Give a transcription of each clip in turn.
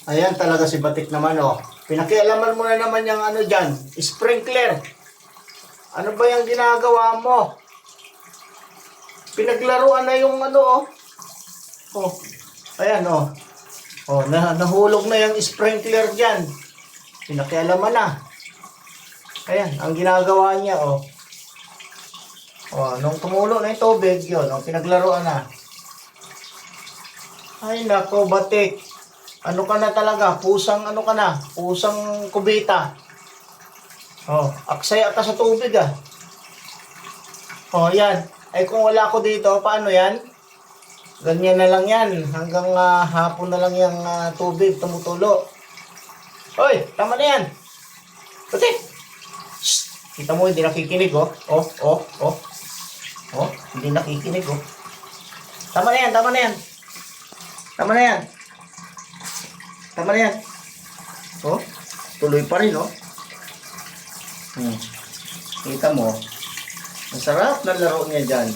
Ayan talaga si Batik naman, oh. Pinakialaman mo na naman yung ano dyan, sprinkler. Ano ba yung ginagawa mo? Pinaglaruan na yung ano, oh. Oh, ayan, oh. Oh, nahulog na yung sprinkler dyan. Pinakialaman na. Ayan, ang ginagawa niya, oh. Oh, nung tumulo na yung tubig, yun, oh, pinaglaruan na. Ay, nako, Batik. Ano ka na talaga? Pusang ano ka na? Pusang kubita. Oh, aksaya ka sa tubig ah. Oh, yan. Ay kung wala ako dito, paano yan? Ganyan na lang yan. Hanggang hapon na lang yung tubig tumutulo. Hoy, tama na yan. Pati. Shh. Kita mo, hindi nakikinig oh. Oh, oh, oh. Oh, hindi nakikinig oh. Tama na yan, tama na yan. Tama na yan. Tama na yan. Oh, tuloy pa rin, oh. Kita mo, ang sarap na laro niya dyan.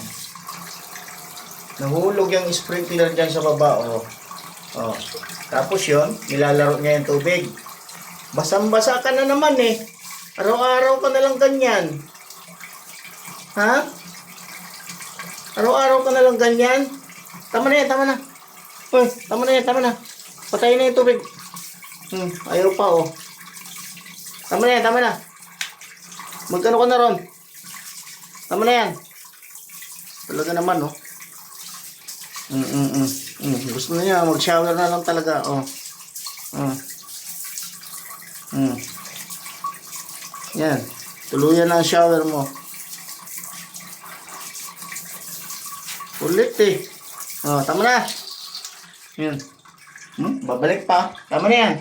Nahulog yung sprinkler dyan sa baba, oh. Oh. Tapos yun, nilalaro niya yung tubig. Basang-basa ka na naman eh. Araw-araw ka na lang ganyan. Ha? Araw-araw ka na lang ganyan. Tama na yan, tama na. Uy, tama na yan, tama na. Patayin na yung tubig. Ayaw pa, oh. Tama na yan, tama na. Magkano ka na ron? Tama na yan. Talaga naman, oh. Gusto na niya, mag-shower na lang talaga, oh. Yan. Tuluyan na ang shower mo. Ulit, eh. Oh, tama na. Yan. Babalik pa. Tama na yan.